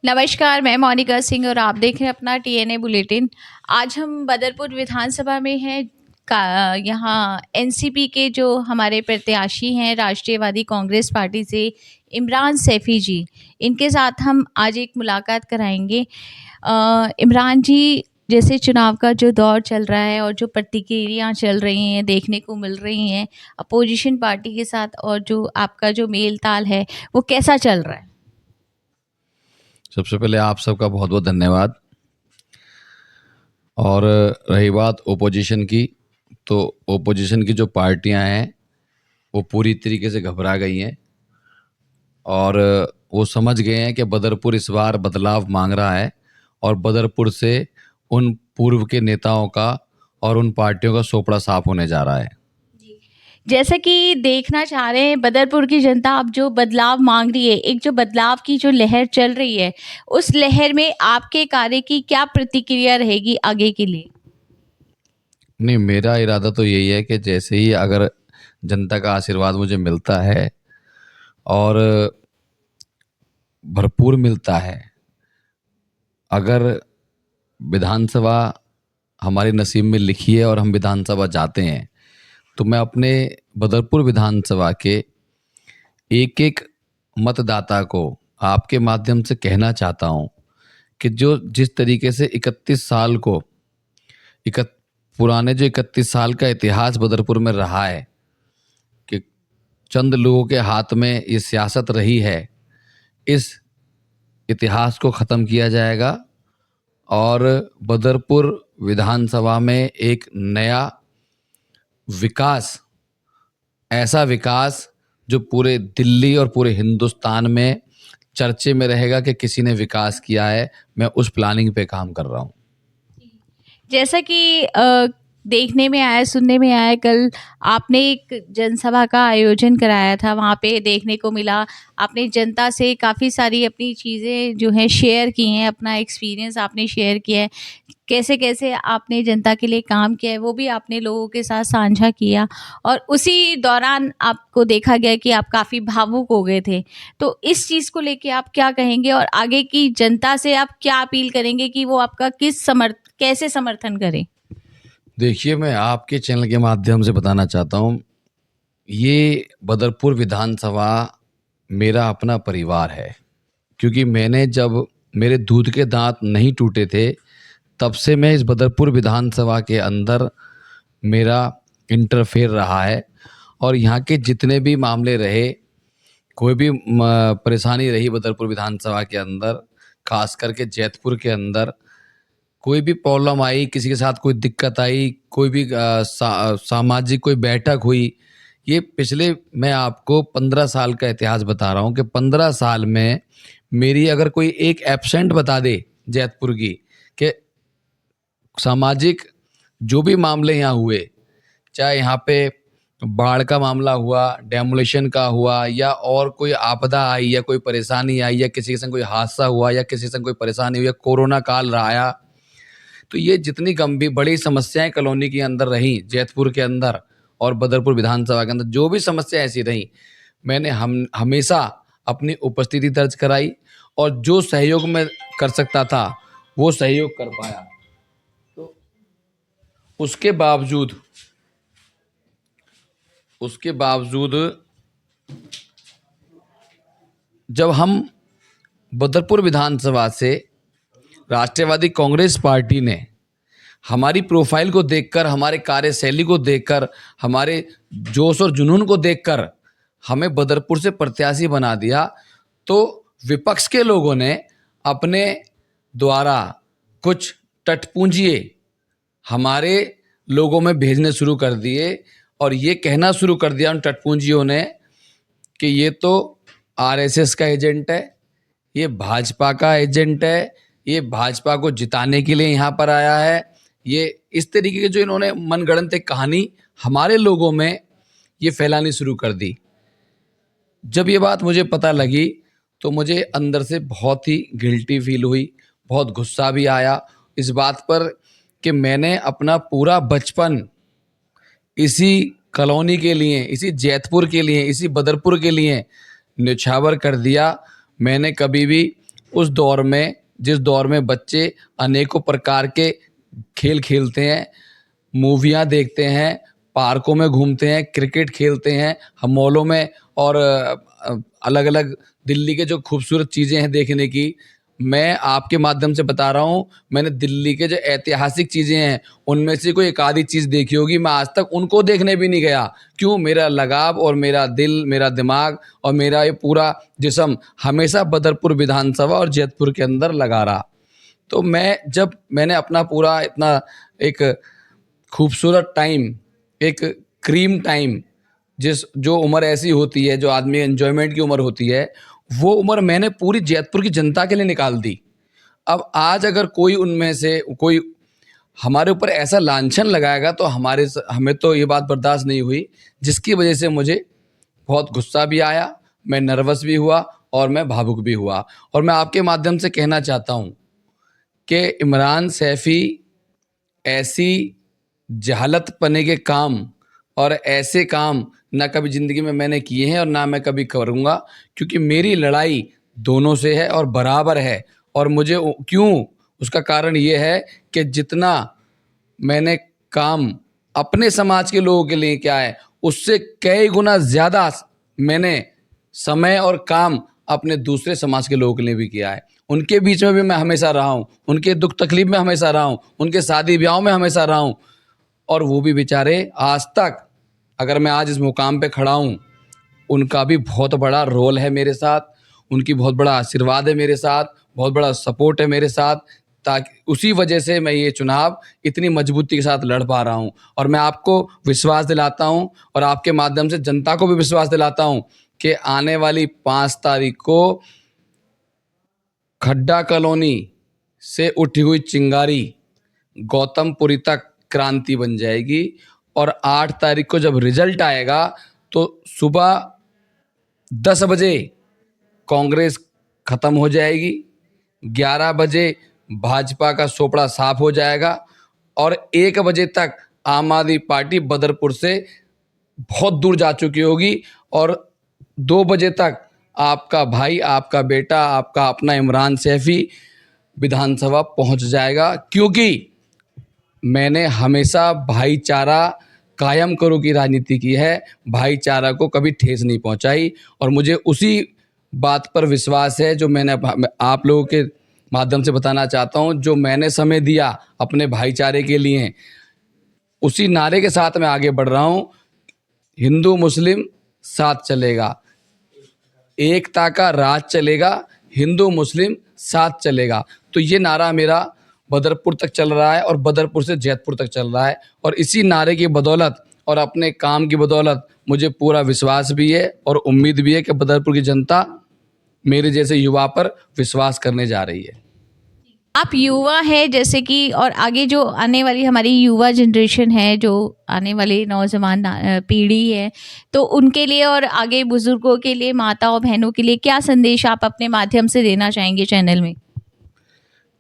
नमस्कार, मैं मोनिका सिंह और आप देख रहे हैं अपना टीएनए बुलेटिन। आज हम बदरपुर विधानसभा में हैं। यहाँ एनसीपी के जो हमारे प्रत्याशी हैं राष्ट्रीयवादी कांग्रेस पार्टी से इमरान सैफी जी, इनके साथ हम आज एक मुलाकात कराएंगे। इमरान जी, जैसे चुनाव का जो दौर चल रहा है और जो प्रतिक्रियाएं चल रही हैं देखने को मिल रही हैं अपोजिशन पार्टी के साथ, और जो आपका जो मेल ताल है वो कैसा चल रहा है? सबसे पहले आप सबका बहुत बहुत धन्यवाद। और रही बात ओपोजिशन की, तो ओपोजिशन की जो पार्टियां हैं वो पूरी तरीके से घबरा गई हैं और वो समझ गए हैं कि बदरपुर इस बार बदलाव मांग रहा है और बदरपुर से उन पूर्व के नेताओं का और उन पार्टियों का सोपड़ा साफ होने जा रहा है। जैसा कि देखना चाह रहे हैं बदरपुर की जनता अब जो बदलाव मांग रही है, एक जो बदलाव की जो लहर चल रही है, उस लहर में आपके कार्य की क्या प्रतिक्रिया रहेगी आगे के लिए? नहीं, मेरा इरादा तो यही है कि जैसे ही अगर जनता का आशीर्वाद मुझे मिलता है और भरपूर मिलता है, अगर विधानसभा हमारे नसीब में लिखी है और हम विधानसभा जाते हैं, तो मैं अपने बदरपुर विधानसभा के एक एक मतदाता को आपके माध्यम से कहना चाहता हूं कि जो जिस तरीके से 31 साल को इकत पुराने जो 31 साल का इतिहास बदरपुर में रहा है कि चंद लोगों के हाथ में ये सियासत रही है, इस इतिहास को ख़त्म किया जाएगा और बदरपुर विधानसभा में एक नया विकास, ऐसा विकास जो पूरे दिल्ली और पूरे हिंदुस्तान में चर्चे में रहेगा कि किसी ने विकास किया है। मैं उस प्लानिंग पे काम कर रहा हूँ। जैसा कि देखने में आया, सुनने में आया, कल आपने एक जनसभा का आयोजन कराया था। वहाँ पे देखने को मिला आपने जनता से काफ़ी सारी अपनी चीज़ें जो हैं शेयर की हैं, अपना एक्सपीरियंस आपने शेयर किया है। कैसे कैसे आपने जनता के लिए काम किया है वो भी आपने लोगों के साथ साझा किया, और उसी दौरान आपको देखा गया कि आप काफ़ी भावुक हो गए थे। तो इस चीज़ को लेके आप क्या कहेंगे और आगे की जनता से आप क्या अपील करेंगे कि वो आपका कैसे समर्थन करें? देखिए, मैं आपके चैनल के माध्यम से बताना चाहता हूँ, ये बदरपुर विधानसभा मेरा अपना परिवार है, क्योंकि मैंने जब मेरे दूध के दांत नहीं टूटे थे तब से मैं इस बदरपुर विधानसभा के अंदर मेरा इंटरफेयर रहा है और यहाँ के जितने भी मामले रहे, कोई भी परेशानी रही बदरपुर विधानसभा के अंदर, खास करके जैतपुर के अंदर कोई भी प्रॉब्लम आई, किसी के साथ कोई दिक्कत आई, कोई भी सामाजिक कोई बैठक हुई, ये पिछले मैं आपको 15 साल का इतिहास बता रहा हूँ कि 15 साल में मेरी अगर कोई एक एब्सेंट बता दे जैतपुर की, कि सामाजिक जो भी मामले यहाँ हुए, चाहे यहाँ पे बाढ़ का मामला हुआ, डेमोलिशन का हुआ, या और कोई आपदा आई या कोई परेशानी आई या किसी के संग कोई हादसा हुआ या किसी के संग कोई परेशानी हुई या कोरोना काल आया, तो ये जितनी गंभीर बड़ी समस्याएं कॉलोनी के अंदर रहीं, जैतपुर के अंदर और बदरपुर विधानसभा के अंदर जो भी समस्या ऐसी रहीं, मैंने हमेशा अपनी उपस्थिति दर्ज कराई और जो सहयोग मैं कर सकता था वो सहयोग कर पाया। तो उसके बावजूद जब हम बदरपुर विधानसभा से राष्ट्रीयवादी कांग्रेस पार्टी ने हमारी प्रोफाइल को देखकर, हमारे कार्यशैली को देखकर, हमारे जोश और जुनून को देखकर हमें बदरपुर से प्रत्याशी बना दिया, तो विपक्ष के लोगों ने अपने द्वारा कुछ टटपूंजिए हमारे लोगों में भेजने शुरू कर दिए और ये कहना शुरू कर दिया उन टटपूंजियों ने कि ये तो आरएसएस का एजेंट है, ये भाजपा का एजेंट है, ये भाजपा को जिताने के लिए यहाँ पर आया है। ये इस तरीके की जो इन्होंने मनगढ़ंत एक कहानी हमारे लोगों में ये फैलानी शुरू कर दी। जब ये बात मुझे पता लगी तो मुझे अंदर से बहुत ही गिल्टी फील हुई, बहुत गुस्सा भी आया इस बात पर कि मैंने अपना पूरा बचपन इसी कॉलोनी के लिए, इसी जैतपुर के लिए, इसी बदरपुर के लिए न्यौछावर कर दिया। मैंने कभी भी उस दौर में, जिस दौर में बच्चे अनेकों प्रकार के खेल खेलते हैं, मूवियाँ देखते हैं, पार्कों में घूमते हैं, क्रिकेट खेलते हैं, हम मॉलों में और अलग-अलग दिल्ली के जो खूबसूरत चीज़ें हैं देखने की, मैं आपके माध्यम से बता रहा हूँ, मैंने दिल्ली के जो ऐतिहासिक चीज़ें हैं, उनमें से कोई एक आधी चीज़ देखी होगी, मैं आज तक उनको देखने भी नहीं गया। क्यों? मेरा लगाव और मेरा दिल, मेरा दिमाग और मेरा ये पूरा जिस्म हमेशा बदरपुर विधानसभा और जैतपुर के अंदर लगा रहा। तो मैंने अपना पूरा इतना एक खूबसूरत टाइम, एक क्रीम टाइम, जो उम्र ऐसी होती है, जो आदमी एन्जॉयमेंट की उम्र होती है, वो उम्र मैंने पूरी जैतपुर की जनता के लिए निकाल दी। अब आज अगर कोई उनमें से कोई हमारे ऊपर ऐसा लांछन लगाएगा तो हमें तो ये बात बर्दाश्त नहीं हुई, जिसकी वजह से मुझे बहुत गुस्सा भी आया, मैं नर्वस भी हुआ और मैं भावुक भी हुआ। और मैं आपके माध्यम से कहना चाहता हूँ कि इमरान सैफ़ी ऐसी जहालत पने के काम और ऐसे काम ना कभी ज़िंदगी में मैंने किए हैं और ना मैं कभी करूँगा, क्योंकि मेरी लड़ाई दोनों से है और बराबर है। और मुझे क्यों, उसका कारण ये है कि जितना मैंने काम अपने समाज के लोगों के लिए किया है, उससे कई गुना ज़्यादा मैंने समय और काम अपने दूसरे समाज के लोगों के लिए भी किया है। उनके बीच में भी मैं हमेशा रहा हूँ, उनके दुख तकलीफ में हमेशा रहा हूँ, उनके शादी ब्याहों में हमेशा रहा हूँ। और वो भी बेचारे आज तक, अगर मैं आज इस मुकाम पे खड़ा हूँ, उनका भी बहुत बड़ा रोल है मेरे साथ, उनकी बहुत बड़ा आशीर्वाद है मेरे साथ, बहुत बड़ा सपोर्ट है मेरे साथ, ताकि उसी वजह से मैं ये चुनाव इतनी मजबूती के साथ लड़ पा रहा हूँ। और मैं आपको विश्वास दिलाता हूँ और आपके माध्यम से जनता को भी विश्वास दिलाता हूँ कि आने वाली 5 तारीख को खड्डा कॉलोनी से उठी हुई चिंगारी गौतमपुरी तक क्रांति बन जाएगी। और 8 तारीख को जब रिजल्ट आएगा तो सुबह 10 बजे कांग्रेस खत्म हो जाएगी, 11 बजे भाजपा का सोपड़ा साफ हो जाएगा और 1 बजे तक आम आदमी पार्टी बदरपुर से बहुत दूर जा चुकी होगी और 2 बजे तक आपका भाई, आपका बेटा, आपका अपना इमरान सैफ़ी विधानसभा पहुंच जाएगा। क्योंकि मैंने हमेशा भाईचारा कायम करो की राजनीति की है, भाईचारा को कभी ठेस नहीं पहुंचाई। और मुझे उसी बात पर विश्वास है जो मैंने आप लोगों के माध्यम से बताना चाहता हूं, जो मैंने समय दिया अपने भाईचारे के लिए, उसी नारे के साथ मैं आगे बढ़ रहा हूं। हिंदू मुस्लिम साथ चलेगा, एकता का राज चलेगा, हिंदू मुस्लिम साथ चलेगा। तो ये नारा मेरा बदरपुर तक चल रहा है और बदरपुर से जैतपुर तक चल रहा है। और इसी नारे की बदौलत और अपने काम की बदौलत मुझे पूरा विश्वास भी है और उम्मीद भी है कि बदरपुर की जनता मेरे जैसे युवा पर विश्वास करने जा रही है। आप युवा हैं जैसे कि, और आगे जो आने वाली हमारी युवा जनरेशन है, जो आने वाली नौजवान पीढ़ी है, तो उनके लिए और आगे बुजुर्गों के लिए, माताओं बहनों के लिए क्या संदेश आप अपने माध्यम से देना चाहेंगे चैनल में?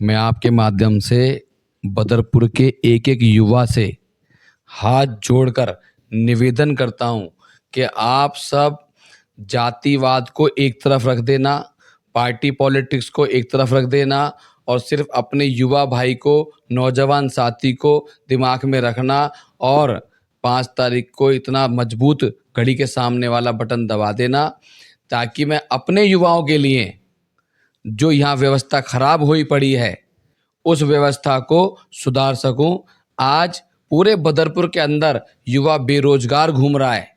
मैं आपके माध्यम से बदरपुर के एक-एक युवा से हाथ जोड़कर निवेदन करता हूं कि आप सब जातिवाद को एक तरफ रख देना, पार्टी पॉलिटिक्स को एक तरफ रख देना और सिर्फ अपने युवा भाई को, नौजवान साथी को दिमाग में रखना और 5 तारीख को इतना मजबूत घड़ी के सामने वाला बटन दबा देना, ताकि मैं अपने युवाओं के लिए जो यहाँ व्यवस्था खराब हुई पड़ी है, उस व्यवस्था को सुधार सकूं। आज पूरे बदरपुर के अंदर युवा बेरोजगार घूम रहा है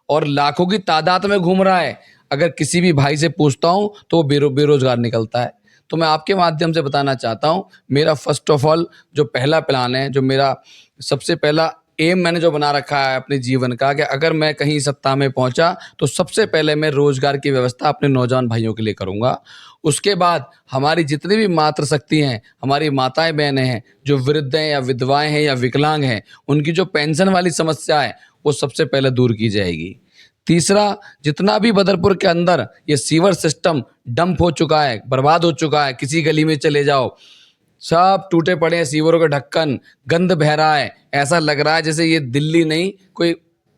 और लाखों की तादाद में घूम रहा है। अगर किसी भी भाई से पूछता हूं तो वो बेरोजगार निकलता है। तो मैं आपके माध्यम से बताना चाहता हूं, मेरा फर्स्ट ऑफ ऑल जो पहला प्लान है, जो मेरा सबसे पहला एम मैंने जो बना रखा है अपने जीवन का, कि अगर मैं कहीं सत्ता में पहुंचा तो सबसे पहले मैं रोजगार की व्यवस्था अपने नौजवान भाइयों के लिए करूंगा। उसके बाद हमारी जितनी भी मातृशक्ति हैं, हमारी माताएं बहनें हैं, जो वृद्ध हैं या विधवाएं हैं या विकलांग हैं, उनकी जो पेंशन वाली समस्या है वो सबसे पहले दूर की जाएगी। तीसरा, जितना भी बदरपुर के अंदर ये सीवर सिस्टम डंप हो चुका है, बर्बाद हो चुका है, किसी गली में चले जाओ सब टूटे पड़े हैं, सीवरों के ढक्कन, गंद बह रहा है, ऐसा लग रहा है जैसे ये दिल्ली नहीं कोई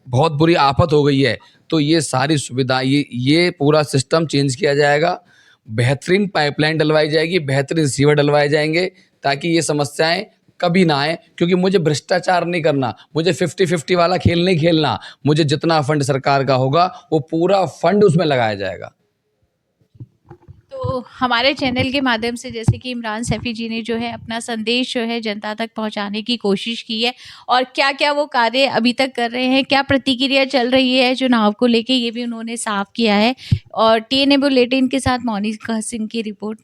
बहुत बुरी आफत हो गई है। तो ये सारी सुविधा, ये पूरा सिस्टम चेंज किया जाएगा। बेहतरीन पाइपलाइन डलवाई जाएगी, बेहतरीन सीवर डलवाए जाएंगे, ताकि ये समस्याएं कभी ना आए। क्योंकि मुझे भ्रष्टाचार नहीं करना, मुझे 50-50 वाला खेल नहीं खेलना। मुझे जितना फंड सरकार का होगा वो पूरा फंड उसमें लगाया जाएगा। तो हमारे चैनल के माध्यम से जैसे कि इमरान सैफी जी ने जो है अपना संदेश जो है जनता तक पहुंचाने की कोशिश की है, और क्या क्या वो कार्य अभी तक कर रहे हैं, क्या प्रतिक्रिया चल रही है चुनाव को लेके, ये भी उन्होंने साफ किया है। और TNA बुलेटिन के साथ मोनिका सिंह की रिपोर्ट।